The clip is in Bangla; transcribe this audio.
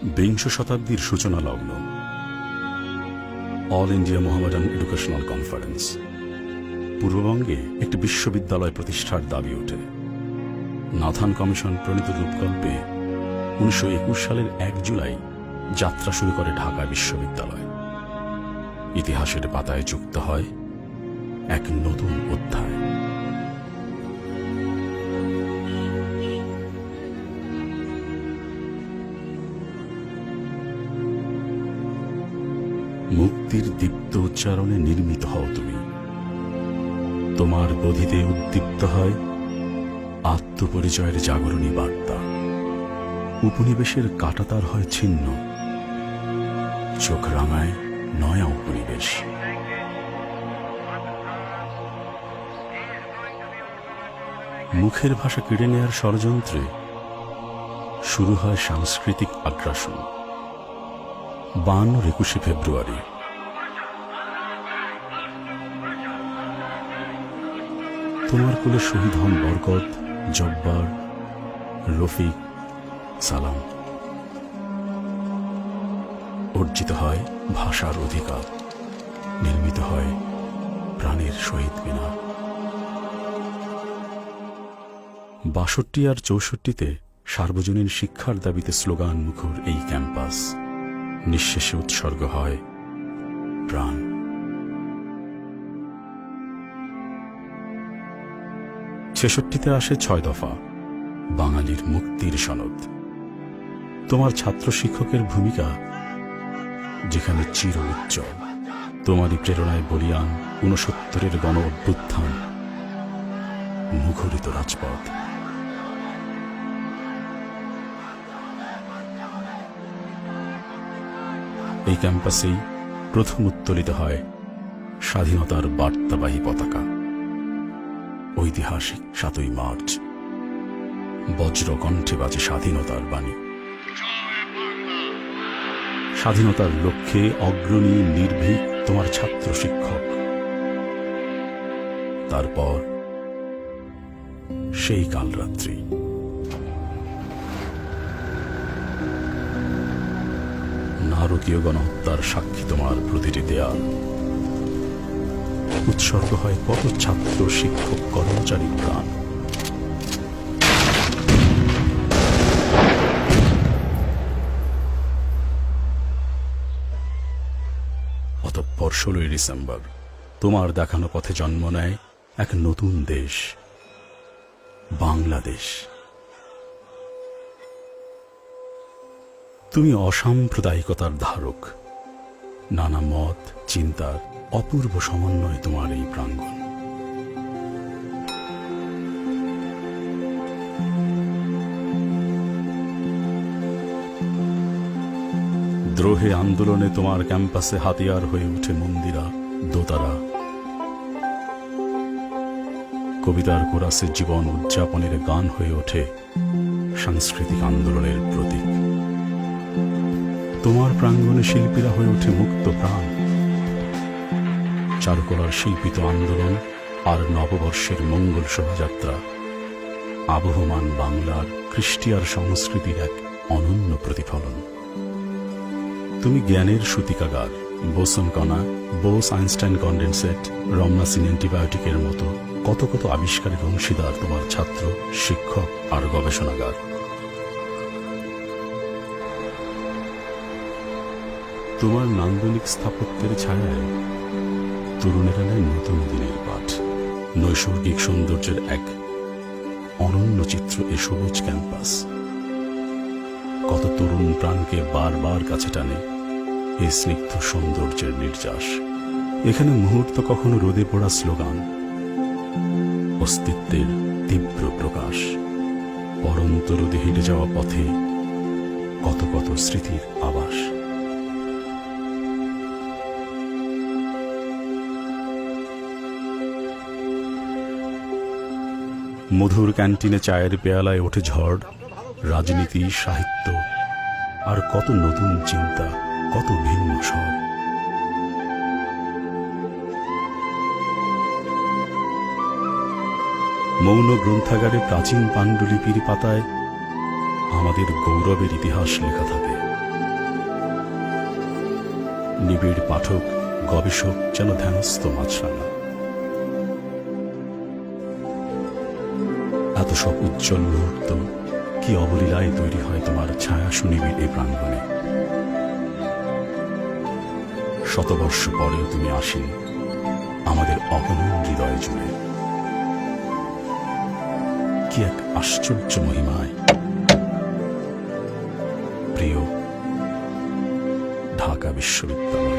বিংশ শতাব্দীর সূচনা লগ্ন। All India Mohammedan educational conference. পূর্ববঙ্গে একটি বিশ্ববিদ্যালয় প্রতিষ্ঠার দাবি ওঠে। নাথান কমিশন প্রণীত রূপকল্পে 1921 সালের 1 জুলাই যাত্রা শুরু করে ঢাকা বিশ্ববিদ্যালয়। ইতিহাসের পাতায় যুক্ত হয় এক নতুন অধ্যায়। মুক্তির দীপ্ত উচ্চারণে নির্মিত হও তুমি। তোমার বোধিতে উদ্দীপ্ত হয় আত্মপরিচয়ের জাগরণী বার্তা। উপনিবেশের কাঁটাতার হয় ছিন্ন, চোখ রাঙায় নয়া উপনিবেশ। মুখের ভাষা কেড়ে নেয়ার ষড়যন্ত্রে শুরু হয় সাংস্কৃতিক আগ্রাসন। 22-21 ফেব্রুয়ারি তোমার কোলে শহীদ হন বরকত, জব্বার, রফিক, সালাম। অর্জিত হয় ভাষার অধিকার, নির্মিত হয় প্রাণের শহীদ মিনার। 62 আর 64-তে সার্বজনীন শিক্ষার দাবিতে স্লোগান মুখর এই ক্যাম্পাস নিঃশেষে উৎসর্গ হয় প্রাণ। 66-তে আসে 6 দফা, বাঙালির মুক্তির সনদ। তোমার ছাত্র শিক্ষকের ভূমিকা যেখানে চির উজ্জ্বল। তোমারই প্রেরণায় বলিয়ান 69-এর গণ অভ্যুত্থান, মুখরিত রাজপথ। এই ক্যাম্পাসেই প্রথম উত্তোলিত হয় স্বাধীনতার বার্তাবাহী পতাকা। ঐতিহাসিক 7ই মার্চ বজ্রকণ্ঠে বাজে স্বাধীনতার বাণী। স্বাধীনতার লক্ষ্যে অগ্রণী নির্ভীক তোমার ছাত্র শিক্ষক। তারপর সেই কালরাত্রি। নারকীয় গণহত্যার সাক্ষী তোমার প্রতিটি দেয়াল। উৎসর্গ হয় কত ছাত্র শিক্ষক কর্মচারী প্রাণ। অতঃপর 16ই ডিসেম্বর তোমার দেখানো পথে জন্ম নেয় এক নতুন দেশ, বাংলাদেশ। তুমি অসাম্প্রদায়িকতার ধারক। নানা মত চিন্তার অপূর্ব সমন্বয় তোমার এই প্রাঙ্গণ। দ্রোহে আন্দোলনে তোমার ক্যাম্পাসে হাতিয়ার হয়ে ওঠে মন্দিরা, দোতারা। কবিতার কোরাসে জীবন উদযাপনের গান হয়ে ওঠে সাংস্কৃতিক আন্দোলনের প্রতীক। তোমার প্রাঙ্গণে শিল্পীরা হয়ে ওঠে মুক্ত প্রাণ। চারুকলার শিল্পিত আন্দোলন আর নববর্ষের মঙ্গল শোভাযাত্রা আবহমান বাংলার কৃষ্টি আর সংস্কৃতির এক অনন্য প্রতিফলন। তুমি জ্ঞানের সূতিকাগার, বোসন কণা, বোস আইনস্টাইন কন্ডেনসেট, রমনাসিন অ্যান্টিবায়োটিকের মতো কত কত আবিষ্কারের অংশীদার তোমার ছাত্র, শিক্ষক আর গবেষণাগার। তোমার নান্দনিক স্থাপত্যের ছায়ায় তরুণেরা নেয় নতুন দিনের পাঠ। নৈসর্গিক সৌন্দর্যের এক অনন্য চিত্র এ সবুজ ক্যাম্পাস। কত তরুণ প্রাণকে বারবার কাছে টানে এই স্নিগ্ধ সৌন্দর্যের নির্যাস। এখানে মুহূর্ত কখনো রোদে পড়া স্লোগান, অস্তিত্বের তীব্র প্রকাশ। পরন্ত রোদে হেঁটে যাওয়া পথে কত কত স্মৃতির আবাস। মধুর ক্যান্টিনে চায়ের পেয়ালায় ওঠে ঝড়, রাজনীতি, সাহিত্য আর কত নতুন চিন্তা, কত ভিন্ন স্বর। মৌন গ্রন্থাগারে প্রাচীন পাণ্ডুলিপির পাতায় আমাদের গৌরবের ইতিহাস লেখা থাকে। নিবিড় পাঠক গবেষক যেন ধ্যানস্থ মাছরাঙা। এত সব উজ্জ্বল মুহূর্ত কি অবলীলায় তৈরি হয় তোমার ছায়া সুনিবিড় এই প্রাঙ্গণে। শতবর্ষ পরেও তুমি আসেনি আমাদের অগণন হৃদয় জুড়ে। কি এক আশ্চর্য মহিমায়। প্রিয় ঢাকা বিশ্ববিদ্যালয়।